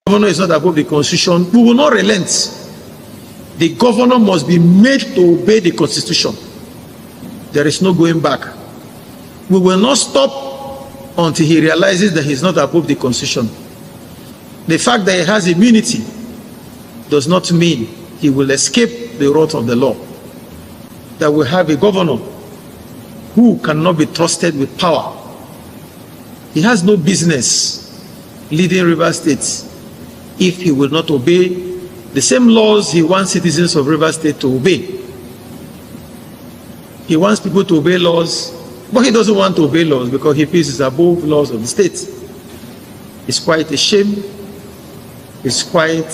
The governor is not above the constitution. We will not relent. The governor must be made to obey the constitution. There is no going back. We will not stop until he realizes that he is not above the constitution. The fact that he has immunity does not mean he will escape the wrath of the law. That we have a governor who cannot be trusted with power. He has no business leading Rivers State if he will not obey the same laws he wants citizens of Rivers State to obey. He wants people to obey laws, but he doesn't want to obey laws because he feels it's above laws of the state. It's quite a shame. It's quite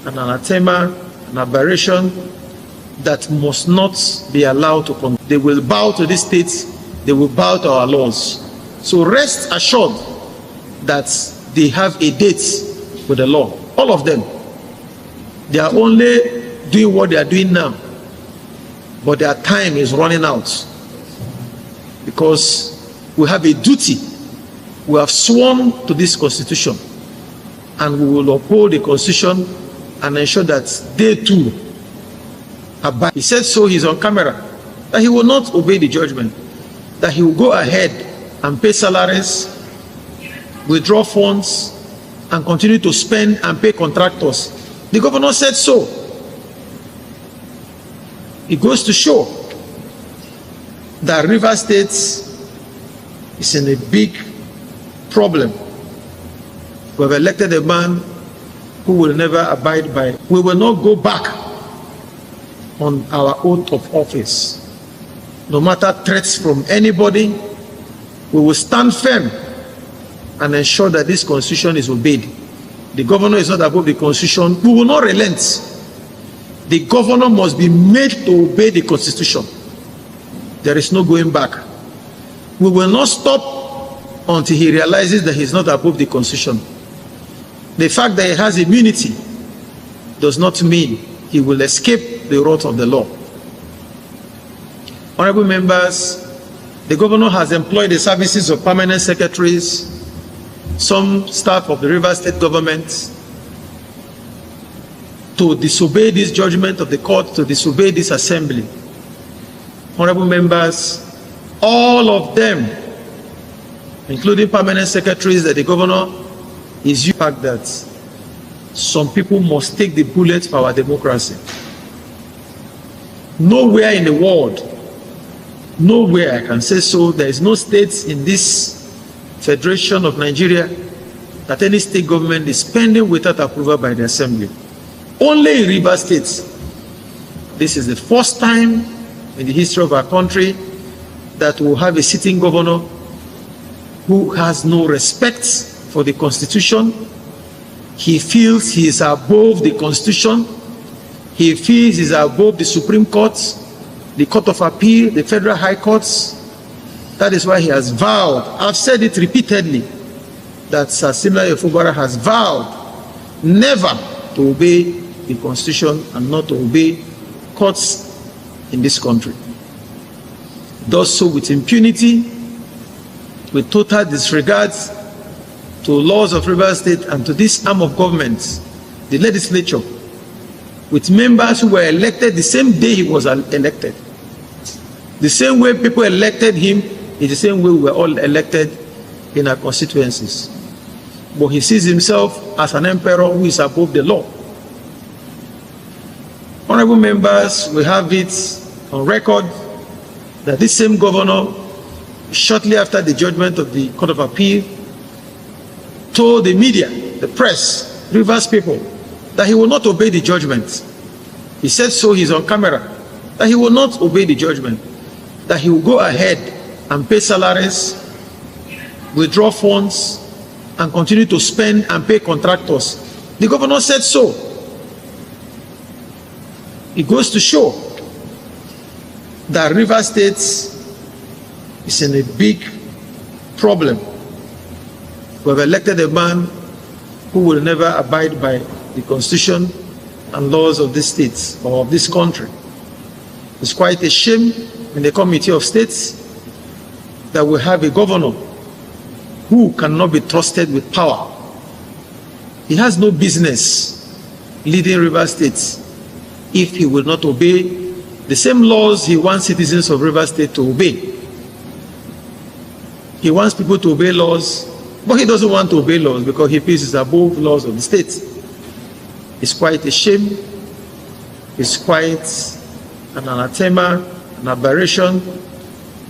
an anathema, an aberration that must not be allowed to come. They will bow to this state, they will bow to our laws. So rest assured that they have a date with the law. All of them. They are only doing what they are doing now, but their time is running out because we have a duty. We have sworn to this constitution, and we will uphold the constitution and ensure that they too abide. He said so, he's on camera, that he will not obey the judgment, that he will go ahead and pay salaries, withdraw funds, and continue to spend and pay contractors. The governor said so. It goes to show that Rivers State is in a big problem. We have elected a man who will never abide by. We will not go back on our oath of office. No matter threats from anybody, we will stand firm and ensure that this constitution is obeyed. The governor is not above the constitution. We will not relent. The governor must be made to obey the constitution. There is no going back. We will not stop until he realizes that he is not above the constitution. The fact that he has immunity does not mean he will escape the wrath of the law. Honorable members, the governor has employed the services of permanent secretaries, some staff of the Rivers State government, to disobey this judgment of the court, to disobey this assembly. Honorable members, all of them, including permanent secretaries, that the governor is using the fact that some people must take the bullet for our democracy. Nowhere in the world, nowhere I can say so, there is no state in this Federation of Nigeria that any state government is spending without approval by the assembly. Only in Rivers State. This is the first time in the history of our country that we'll have a sitting governor who has no respect for the Constitution. He feels he is above the Constitution. He feels he is above the Supreme Court, the Court of Appeal, the Federal High Courts. That is why he has vowed. I've said it repeatedly that Similar Fubara has vowed never to obey the Constitution and not to obey courts in this country. Does so with impunity, with total disregard to laws of Rivers State and to this arm of government, the legislature, with members who were elected the same day he was elected. The same way people elected him is the same way we were all elected in our constituencies. But he sees himself as an emperor who is above the law. Honorable members, we have it on record that this same governor, shortly after the judgment of the Court of Appeal, told the media, the press, Rivers people, that he will not obey the judgment. He said so, he's on camera, that he will not obey the judgment, that he will go ahead and pay salaries, withdraw funds, and continue to spend and pay contractors. The governor said so. It goes to show that Rivers State is in a big problem. We have elected a man who will never abide by the Constitution and laws of this state or of this country. It's quite a shame in the Committee of States that we have a governor who cannot be trusted with power. He has no business leading Rivers State if he will not obey the same laws he wants citizens of Rivers State to obey. He wants people to obey laws, but he doesn't want to obey laws because he feels it's above laws of the state. It's quite a shame. It's quite an anathema, an aberration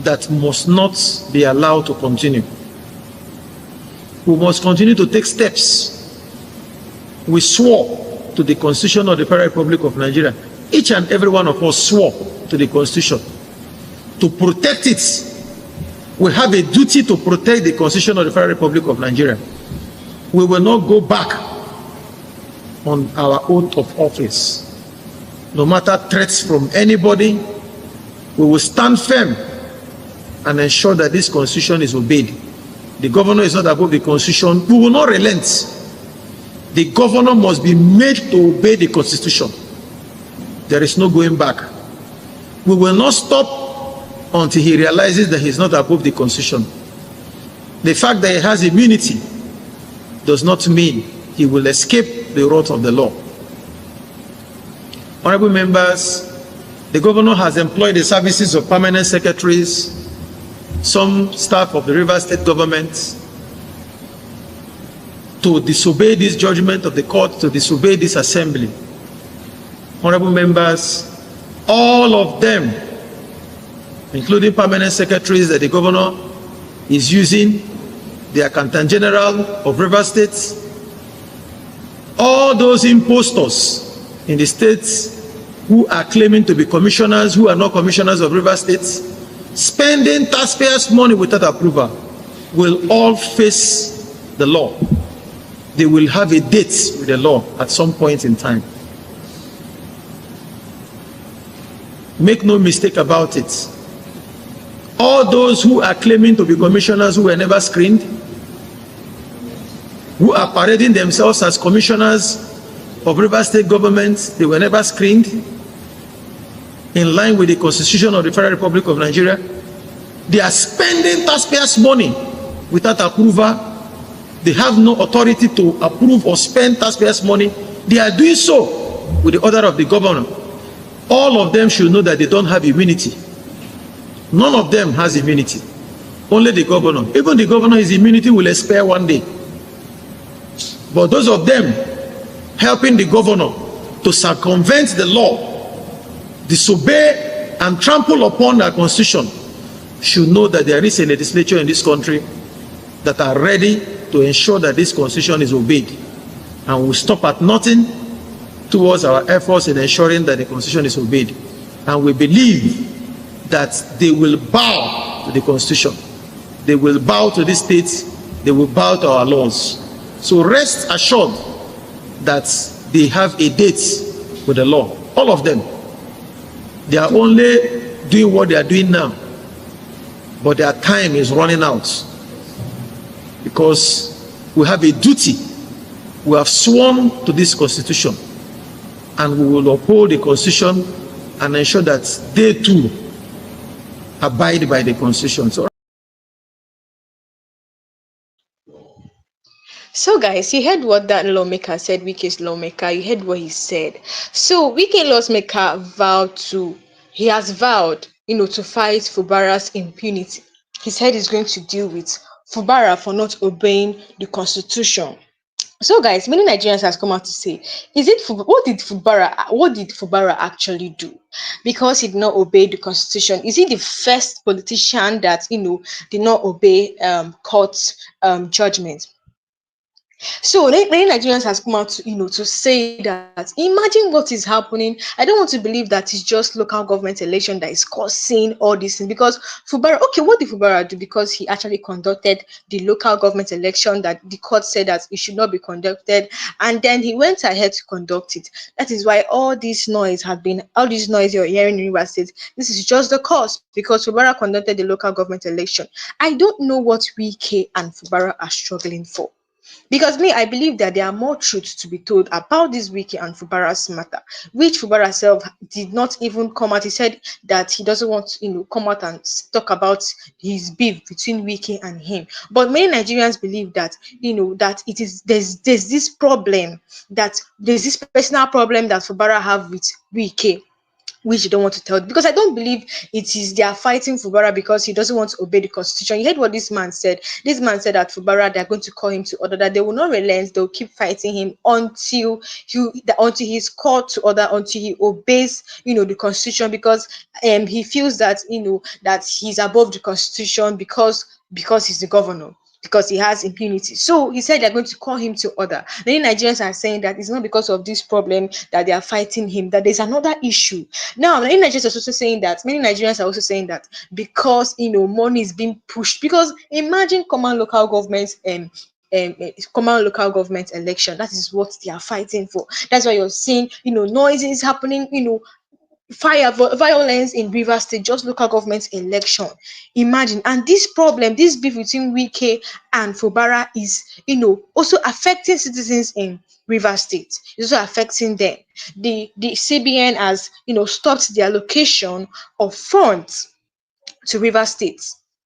that must not be allowed to continue. We must continue to take steps. We swore to the Constitution of the Federal Republic of Nigeria. Each and every one of us swore to the Constitution to protect it. We have a duty to protect the Constitution of the Federal Republic of Nigeria. We will not go back on our oath of office. No matter threats from anybody, we will stand firm and ensure that this Constitution is obeyed. The governor is not above the Constitution. We will not relent. The governor must be made to obey the Constitution. There is no going back. We will not stop until he realizes that he is not above the Constitution. The fact that he has immunity does not mean he will escape the wrath of the law. Honorable members, the governor has employed the services of permanent secretaries, some staff of the Rivers State government, to disobey this judgment of the court, to disobey this assembly. Honorable members, all of them, including permanent secretaries that the governor is using, the Accountant General of Rivers State, all those impostors in the states who are claiming to be commissioners, who are not commissioners of Rivers State, spending taxpayers' money without approval, will all face the law. They will have a date with the law at some point in time. Make no mistake about it. All those who are claiming to be commissioners who were never screened, who are parading themselves as commissioners of Rivers State government, they were never screened in line with the Constitution of the Federal Republic of Nigeria. They are spending taxpayers' money without approval. They have no authority to approve or spend taxpayers' money. They are doing so with the order of the governor. All of them should know that they don't have immunity. None of them has immunity. Only the governor. Even the governor, his immunity will expire one day. But those of them helping the governor to circumvent the law, disobey and trample upon our constitution, should know that there is a legislature in this country that are ready to ensure that this constitution is obeyed, and will stop at nothing towards our efforts in ensuring that the constitution is obeyed. And we believe that they will bow to the constitution, they will bow to the states, they will bow to our laws. So rest assured that they have a date with the law. All of them. They are only doing what they are doing now, but their time is running out, because we have a duty. We have sworn to this constitution, and we will uphold the constitution and ensure that they too abide by the constitution. So, guys, you heard what that lawmaker said, Wike's lawmaker. You heard what he said. So, Wike lawmaker he has vowed, to fight Fubara's impunity. He said he's going to deal with Fubara for not obeying the constitution. So, guys, many Nigerians has come out to say, what did Fubara actually do? Because he did not obey the constitution. Is he the first politician that did not obey court judgment? So many Nigerians has come out to say that imagine what is happening. I don't want to believe that it's just local government election that is causing all these things, because Fubara, okay, what did Fubara do? Because he actually conducted the local government election that the court said that it should not be conducted, and then he went ahead to conduct it. That is why all this noise you're hearing in Rivers State, this is just the cause, because Fubara conducted the local government election. I don't know what Wike and Fubara are struggling for. Because me, I believe that there are more truths to be told about this Wiki and Fubara's matter, which Fubara self did not even come out. He said that he doesn't want to, come out and talk about his beef between Wiki and him. But many Nigerians believe that, that it is there's this problem, that there's this personal problem that Fubara have with Wiki, which you don't want to tell, because I don't believe it is they are fighting Fubara because he doesn't want to obey the constitution. You heard what this man said. This man said that Fubara, they're going to call him to order, that they will not relent, they'll keep fighting him until he's called to order, until he obeys, the constitution, because he feels that, that he's above the constitution, because he's the governor, because he has impunity. So he said they're going to call him to order. Many Nigerians are saying that it's not because of this problem that they are fighting him, that there's another issue. Now, many Nigerians are also saying that because, money is being pushed. Because imagine common local government election. That is what they are fighting for. That's why you're seeing, noises happening, violence in Rivers State, just local government election. Imagine. And this problem, this beef between Wike and Fubara is, also affecting citizens in Rivers State. It's also affecting them. The CBN has, stopped the allocation of funds to River State.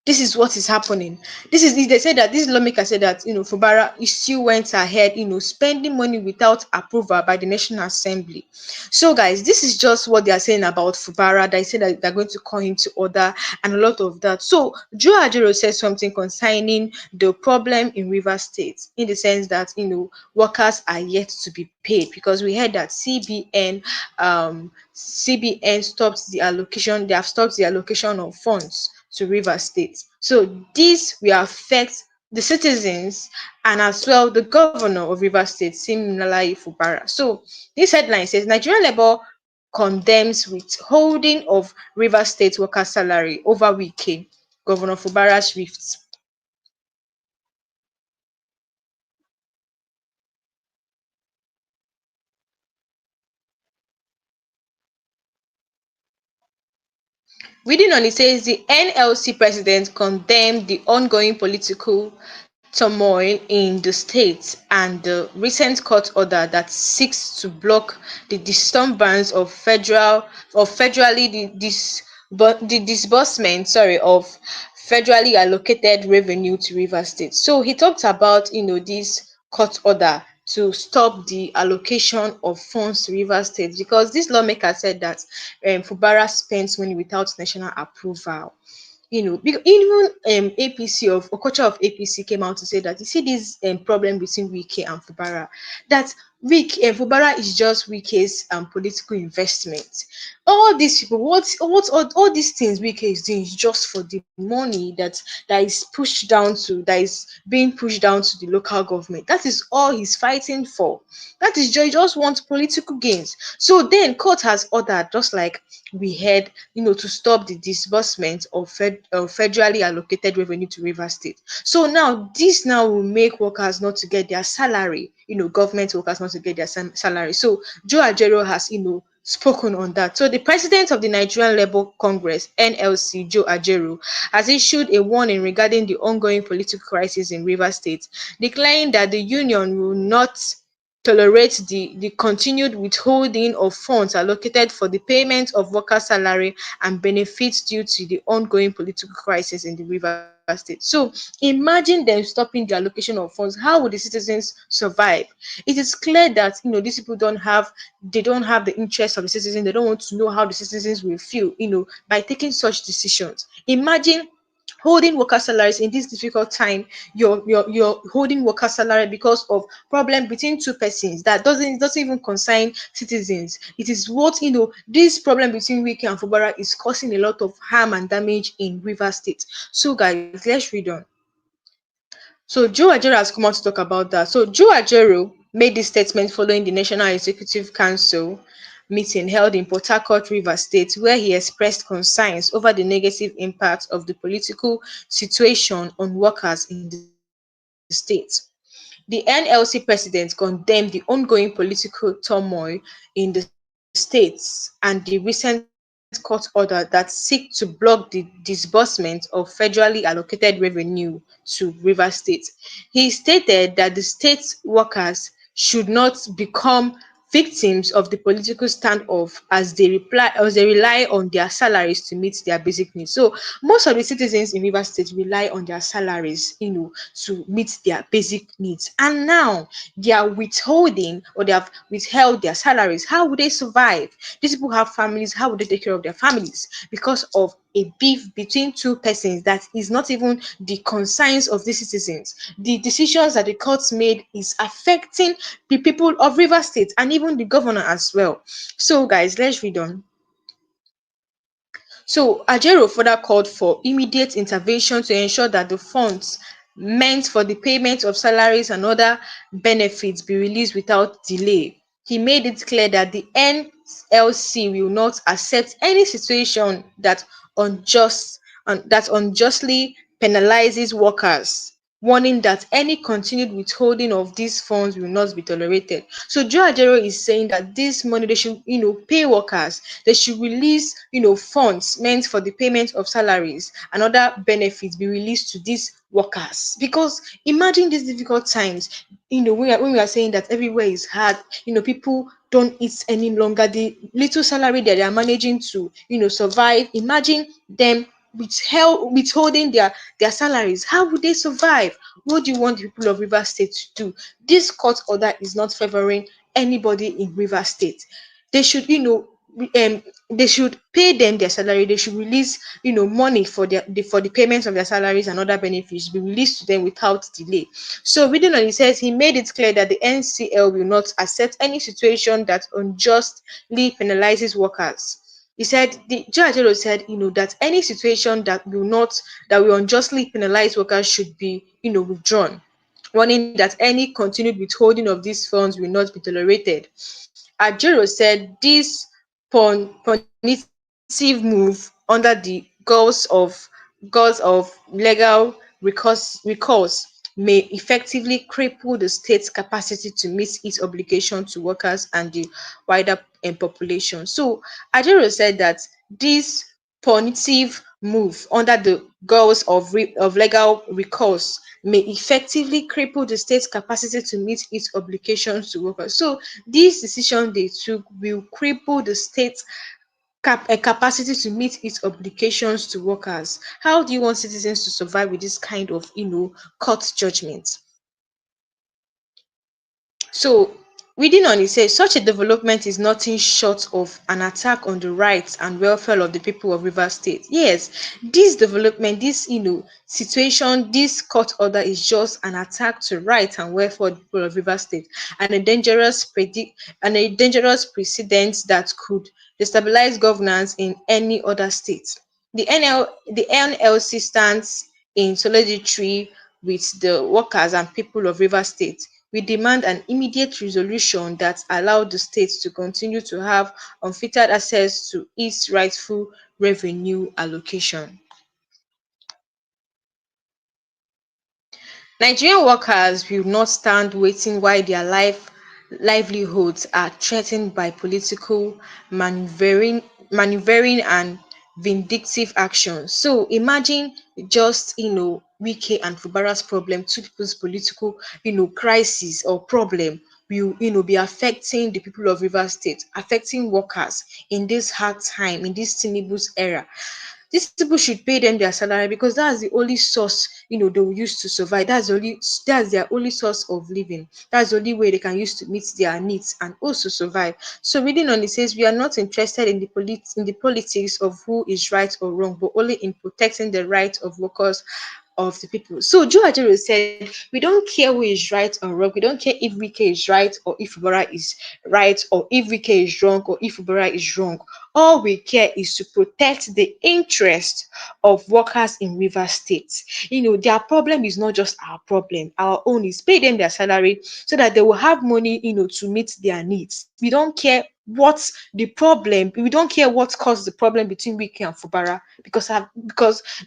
This is what is happening. They said that this lawmaker said that, Fubara still went ahead, spending money without approval by the National Assembly. So guys, this is just what they are saying about Fubara. They say that they're going to call him to order and a lot of that. So Joe Ajero said something concerning the problem in River State, in the sense that, workers are yet to be paid, because we heard that CBN stopped the allocation. They have stopped the allocation of funds to River State. So this will affect the citizens and as well the governor of River State, Siminalayi Fubara. So this headline says Nigerian Labour condemns withholding of River State worker salary over Wike, Governor Fubara's rift. Reading on, it says the NLC president condemned the ongoing political turmoil in the state and the recent court order that seeks to block the disturbance of federally the disbursement, of federally allocated revenue to Rivers State. So he talked about, this court order to stop the allocation of funds to Rivers State, because this lawmaker said that Fubara spends money without national approval. Because even APC of Okocha of APC came out to say that, you see this problem between Wike and Fubara, that Fubara is just Wike's political investment. All these people, all these things Wike is doing is just for the money that is being pushed down to the local government. That is all he's fighting for. That is just, he just wants political gains. So then court has ordered, just like we heard, to stop the disbursement of federally allocated revenue to River State. So now this now will make workers not to get their salary, government workers not to get their salary. So Joe Ajero has, spoken on that. So the president of the Nigerian Labour Congress, NLC, Joe Ajero, has issued a warning regarding the ongoing political crisis in Rivers State, declaring that the union will not tolerate the continued withholding of funds allocated for the payment of worker salary and benefits due to the ongoing political crisis in the Rivers State. So imagine them stopping the allocation of funds. How would the citizens survive? It is clear that, these people don't have the interest of the citizens. They don't want to know how the citizens will feel, by taking such decisions. Imagine holding worker salaries in this difficult time. You're holding worker salary because of problem between two persons that doesn't even concern citizens. It is what, this problem between Wike and Fubara is causing a lot of harm and damage in River State. So guys, let's read on. So Joe Ajero has come out to talk about that. So Joe Ajero made this statement following the National Executive Council meeting held in Port Harcourt, Rivers State, where he expressed concerns over the negative impact of the political situation on workers in the state. The NLC president condemned the ongoing political turmoil in the states and the recent court order that seeks to block court order that seek to block the disbursement of federally allocated revenue to Rivers State. He stated that the state workers should not become victims of the political standoff as they rely on their salaries to meet their basic needs. So most of the citizens in Rivers State rely on their salaries, to meet their basic needs. And now they are withholding, or they have withheld their salaries. How would they survive? These people have families. How would they take care of their families? Because of a beef between two persons that is not even the concerns of the citizens. The decisions that the courts made is affecting the people of River State and even the governor as well. So, guys, let's read on. So Ajero further called for immediate intervention to ensure that the funds meant for the payment of salaries and other benefits be released without delay. He made it clear that the NLC will not accept any situation that unjustly penalizes workers, warning that any continued withholding of these funds will not be tolerated. So Joe Ajero is saying that this money they should, pay workers. They should release, funds meant for the payment of salaries and other benefits be released to these workers. Because imagine these difficult times, when we are saying that everywhere is hard, people don't eat any longer. The little salary that they are managing to, survive. Imagine them withholding their salaries. How would they survive? What do you want the people of Rivers State to do? This court order is not favoring anybody in Rivers State. They should, they should pay them their salary. They should release, money for for the payments of their salaries and other benefits be released to them without delay. So reading on, it says he made it clear that the NCL will not accept any situation that unjustly penalizes workers. He said the judge said, that any situation that will unjustly penalize workers should be, withdrawn, warning that any continued withholding of these funds will not be tolerated. Ajero said this punitive move under the guise of legal recourse may effectively cripple the state's capacity to meet its obligation to workers and the wider population. So Ajero said that this punitive move under the guise of legal recourse may effectively cripple the state's capacity to meet its obligations to workers. So this decision they took will cripple the state's capacity to meet its obligations to workers. How do you want citizens to survive with this kind of, court judgment? So, reading on, it says such a development is nothing short of an attack on the rights and welfare of the people of Rivers State. Yes, this development, this situation, this court order is just an attack to rights and welfare of the people of Rivers State, and a dangerous precedent that could destabilize governance in any other state. The NLC stands in solidarity with the workers and people of Rivers State. We demand an immediate resolution that allows the state to continue to have unfettered access to its rightful revenue allocation. Nigerian workers will not stand waiting while their livelihoods are threatened by political maneuvering and vindictive actions. So imagine just Wike and Fubara's problem, two people's political crisis or problem will be affecting the people of Rivers State, affecting workers in this hard time, in this Tinubu's era. These people should pay them their salary because that's the only source they will use to survive. That's their only source of living. That's the only way they can use to meet their needs and also survive. So reading on, it says we are not interested in the politics of who is right or wrong, but only in protecting the rights of workers of the people. So Joe Ajero said, we don't care who is right or wrong. We don't care if Wike is right or if Fubara is right, or if Wike is wrong or if Fubara is wrong. All we care is to protect the interest of workers in River State. Their problem is not just our problem. Our own is pay them their salary so that they will have money, to meet their needs. We don't care what's the problem. We don't care what caused the problem between Wike and Fubara, because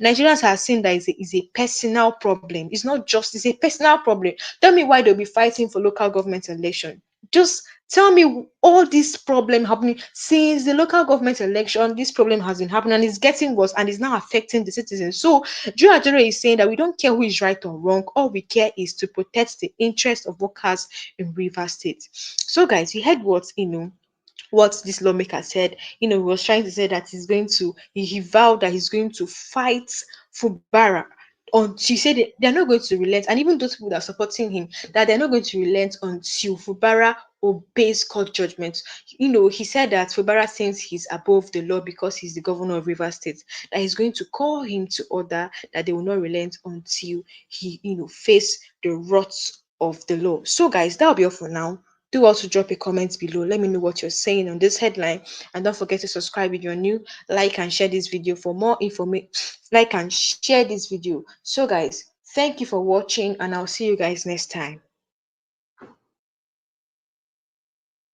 Nigerians are saying that is a personal problem. It's not just, it's a personal problem. Tell me why they'll be fighting for local government election. Just tell me all this problem happening since the local government election. This problem has been happening and it's getting worse and it's now affecting the citizens. So Joe Ajero is saying that we don't care who is right or wrong. All we care is to protect the interest of workers in Rivers State. So guys, you heard what this lawmaker said. He was trying to say that he vowed that he's going to fight Fubara. On She said they're not going to relent, and even those people that are supporting him, that they're not going to relent until Fubara obeys court judgment. He said that Fubara thinks he's above the law because he's the governor of Rivers State, that he's going to call him to order, that they will not relent until he, face the wrath of the law. So guys, that'll be all for now. Do also drop a comment below. Let me know what you're saying on this headline. And don't forget to subscribe if you're new. Like and share this video for more information. Like and share this video. So, guys, thank you for watching, and I'll see you guys next time.